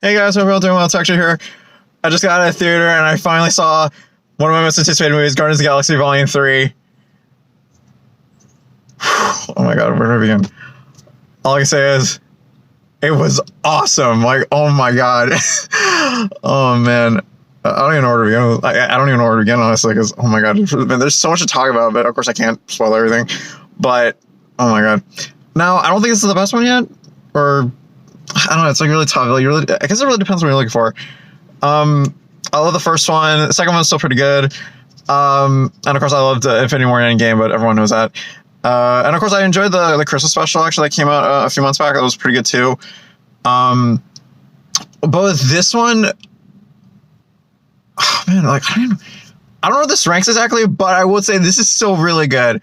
Hey guys, hope you're all doing well. It's actually here. I just got out of the theater and I finally saw one of my most anticipated movies, Guardians of the Galaxy Volume 3. Oh my god, where do I begin? All I can say is, it was awesome. Like, oh my god. Oh man. I don't even know where to begin. I don't even know where to begin, honestly, because, oh my god, there's so much to talk about, but of course I can't spoil everything. But, oh my god. Now, I don't think this is the best one yet, or, I don't know, it's like really tough. Like, I guess it really depends on what you're looking for. I love the first one. The second one's still pretty good. And of course I loved Infinity War and Endgame, but everyone knows that. And of course I enjoyed the Christmas special, actually, that came out a few months back. That was pretty good too. But with this one, oh man, like, I don't know where this ranks exactly, but I would say this is still really good.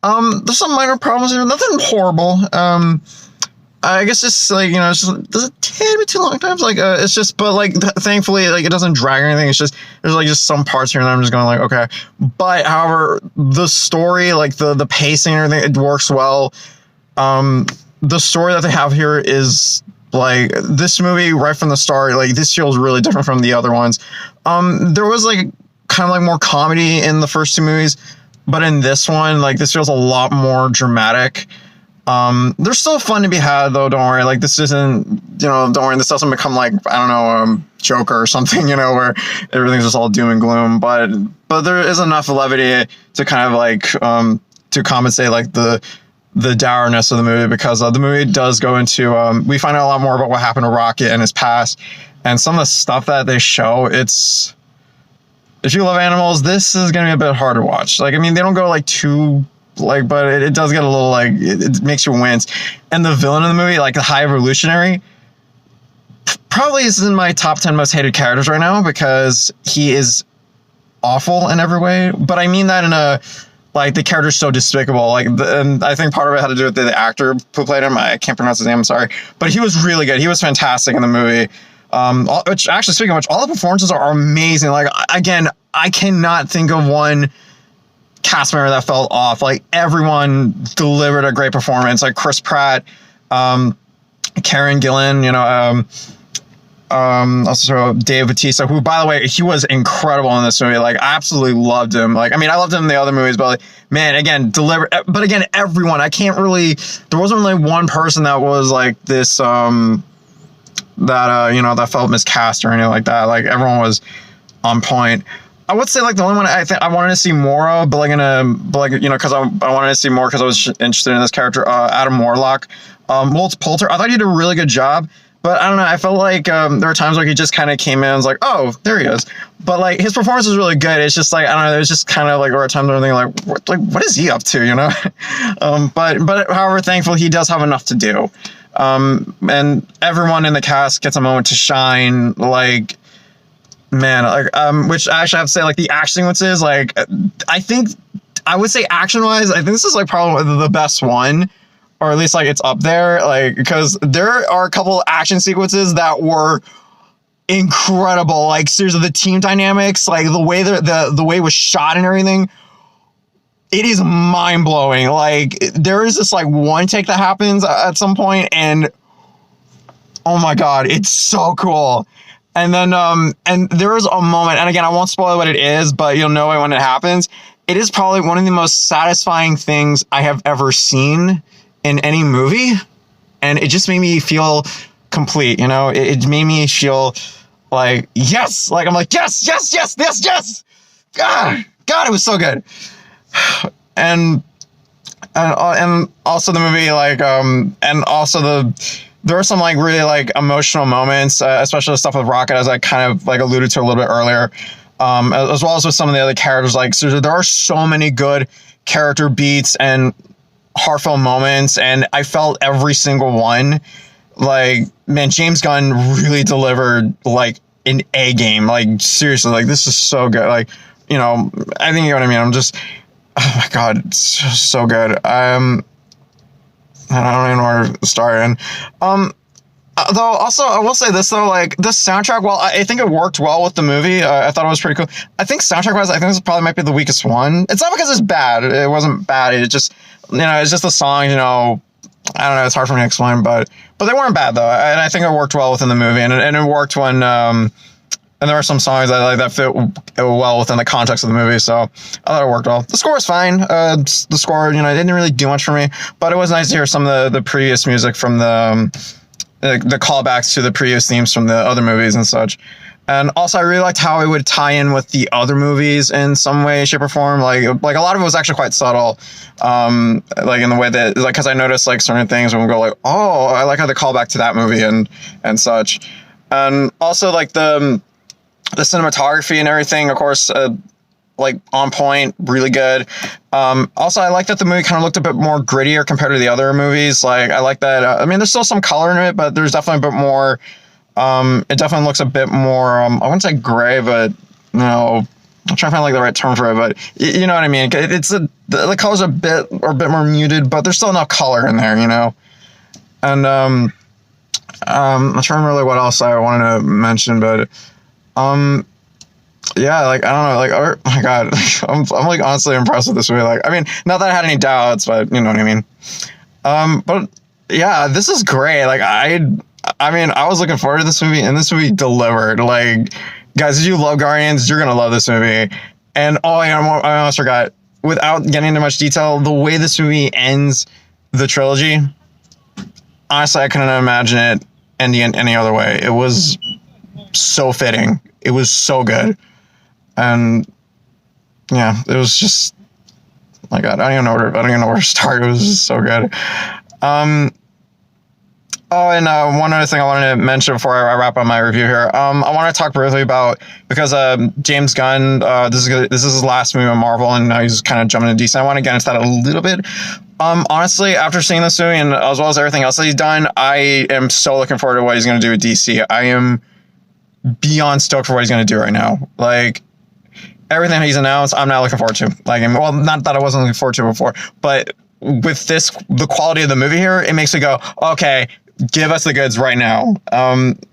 There's some minor problems here, nothing horrible. I guess just, like, you know, it's just, does it take me too long times? Like, it's just, but like, thankfully, like, it doesn't drag or anything. It's just, there's like just some parts here and there I'm just going like, okay. But however, the story, like the pacing and everything, it works well. The story that they have here is, like, this movie right from the start, like, this feels really different from the other ones. There was like kind of like more comedy in the first two movies, but in this one, like, this feels a lot more dramatic. There's still fun to be had though, don't worry. Like, this isn't, you know, don't worry, this doesn't become like, I don't know, Joker or something, you know, where everything's just all doom and gloom, but there is enough levity to kind of like, to compensate like the dourness of the movie, because the movie does go into, we find out a lot more about what happened to Rocket and his past, and some of the stuff that they show, it's, if you love animals, this is going to be a bit hard to watch. Like, I mean, they don't go like too, like, but it does get a little, like, it makes you wince. And the villain of the movie, like the High Evolutionary, probably is in my top 10 most hated characters right now, because he is awful in every way. But I mean that in a, like, the character's so despicable. Like, and I think part of it had to do with the actor who played him. I can't pronounce his name, I'm sorry. But he was really good. He was fantastic in the movie. Which, actually, speaking of which, all the performances are amazing. Like, again, I cannot think of one cast member that felt off. Like, everyone delivered a great performance. Like Chris Pratt, Karen Gillan, you know, also Dave Bautista, who, by the way, he was incredible in this movie. Like, I absolutely loved him. Like, I mean, I loved him in the other movies, but like, man, again, but again, everyone, I can't really, there wasn't really one person that was like this, that, you know, that felt miscast or anything like that. Like, everyone was on point. I would say, like, the only one I think I wanted to see more of, but like, you know, because I wanted to see more because I was interested in this character, Adam Warlock. Walt Poulter, I thought he did a really good job, but I don't know, I felt like there were times where he just kind of came in and was like, oh, there he is. But like, his performance was really good. It's just like, I don't know, there's just kind of like, there were times where I'm thinking what is he up to, you know? But however, thankfully, he does have enough to do. And everyone in the cast gets a moment to shine. Like, man, like, which actually I have to say, like, the action sequences, like, I would say action-wise, I think this is like probably the best one, or at least like it's up there, like, because there are a couple of action sequences that were incredible. Like, seriously, the team dynamics, like the way the way it was shot and everything, it is mind-blowing. Like, there is this like one take that happens at some point, and oh my god, it's so cool. And then, and there is a moment, and again, I won't spoil what it is, but you'll know it when it happens. It is probably one of the most satisfying things I have ever seen in any movie. And it just made me feel complete, you know? It made me feel like, yes! Like, I'm like, yes! God, it was so good. And also the movie, like, and also there were some, like, really, like, emotional moments, especially the stuff with Rocket, as I kind of, like, alluded to a little bit earlier, as well as with some of the other characters. Like, so there are so many good character beats and heartfelt moments, and I felt every single one. Like, man, James Gunn really delivered, like, an A game. Like, seriously, like, this is so good. Like, you know, I think you know what I mean. I'm just, oh my god, it's so good. And I don't even know where to start. And though, also, I will say this though, like, the soundtrack, while I think it worked well with the movie, I thought it was pretty cool. I think soundtrack wise, I think this probably might be the weakest one. It's not because it's bad. It wasn't bad. It just, you know, it's just the songs, you know, I don't know, it's hard for me to explain, but they weren't bad though, and I think it worked well within the movie, and it worked when and there are some songs that fit well within the context of the movie, so I thought it worked well. The score was fine. The score, it didn't really do much for me, but it was nice to hear some of the previous music from the callbacks to the previous themes from the other movies and such. And also, I really liked how it would tie in with the other movies in some way, shape, or form. Like a lot of it was actually quite subtle, like in the way that, like, because I noticed like certain things when we go like, oh, I like how they call back to that movie and such. And also like the cinematography and everything, of course, like on point, really good. Also, I like that the movie kind of looked a bit more grittier compared to the other movies. Like, I like that. I mean, there's still some color in it, but there's definitely a bit more. It definitely looks a bit more. I wouldn't say gray, but I'm trying to find like the right term for it. But you know what I mean. The colors are a bit more muted, but there's still enough color in there, And I'm trying to remember really what else I wanted to mention, but yeah, like, I don't know, like, oh my god, I'm like honestly impressed with this movie. Like, I mean, not that I had any doubts, but you know what I mean. But yeah, this is great. Like, I mean, I was looking forward to this movie, and this movie delivered. Like, guys, if you love Guardians, you're gonna love this movie. And oh yeah, I almost forgot. Without getting into much detail, the way this movie ends the trilogy, honestly, I couldn't imagine it ending any other way. It was so fitting. It was so good. And yeah, it was just, my god, I don't even know where to start. It was just so good. Oh, and one other thing I wanted to mention before I wrap up my review here. I want to talk briefly about, because James Gunn, this is his last movie on Marvel, and now he's kind of jumping into DC. I want to get into that a little bit. Honestly, after seeing this movie and as well as everything else that he's done, I am so looking forward to what he's going to do with DC. I am beyond stoked for what he's going to do right now. Like, everything he's announced, I'm not looking forward to. Like, well, not that I wasn't looking forward to before, but with the quality of the movie here, it makes me go, okay, give us the goods right now.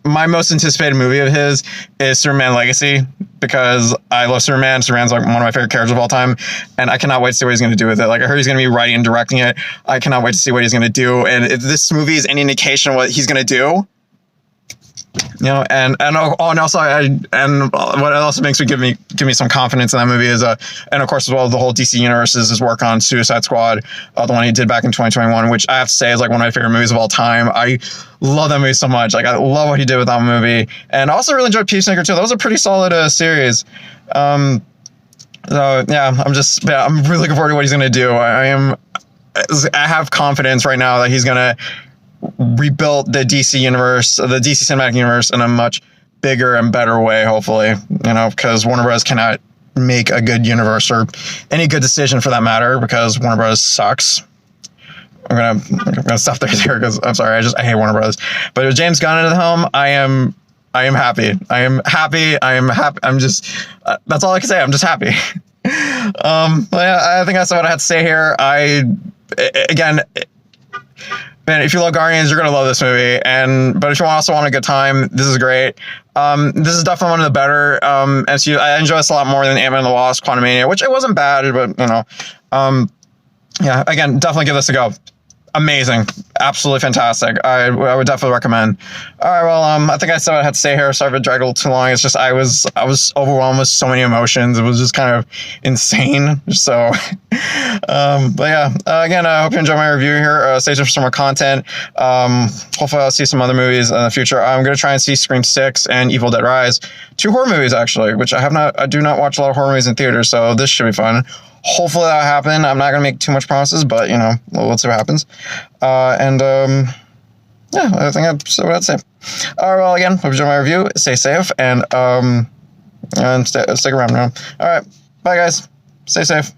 My most anticipated movie of his is Superman Legacy, because I love Superman. Superman's like one of my favorite characters of all time, and I cannot wait to see what he's going to do with it. Like, I heard he's going to be writing and directing it. I cannot wait to see what he's going to do. And if this movie is any indication of what he's going to do, and also what also makes me give me some confidence in that movie is and of course as well the whole DC universe is his work on Suicide Squad, the one he did back in 2021, which I have to say is like one of my favorite movies of all time. I love that movie so much. Like, I love what he did with that movie, and I also really enjoyed Peacemaker too. That was a pretty solid series. So yeah, I'm really looking forward to what he's gonna do. I have confidence right now that he's gonna rebuilt the DC universe, the DC cinematic universe, in a much bigger and better way, hopefully, because Warner Bros. Cannot make a good universe, or any good decision for that matter, because Warner Bros. Sucks. I'm gonna stop there because I'm sorry, I hate Warner Bros. But with James Gunn into the helm, I am happy. I'm just that's all I can say. I'm just happy. But yeah, I think that's what I had to say here. Again, man, if you love Guardians, you're gonna love this movie. But if you also want a good time, this is great. This is definitely one of the better MCU. I enjoy this a lot more than Ant-Man and the Wasp: Quantumania, which it wasn't bad, but yeah. Again, definitely give this a go. Amazing, absolutely fantastic. I would definitely recommend. All right, well, I think I said what I had to say here. Sorry if it dragged a little too long. It's just I was overwhelmed with so many emotions. It was just kind of insane. So, but yeah, again, I hope you enjoyed my review here. Stay tuned for some more content. Hopefully, I'll see some other movies in the future. I'm gonna try and see Scream 6 and Evil Dead Rise, 2 horror movies actually, which I do not watch a lot of horror movies in theaters, so this should be fun. Hopefully that'll happen. I'm not going to make too much promises, but, let's see what happens. Yeah, I think that's what I'd say. All right, well, again, hope you enjoyed my review. Stay safe, and stick around now. All right, bye, guys. Stay safe.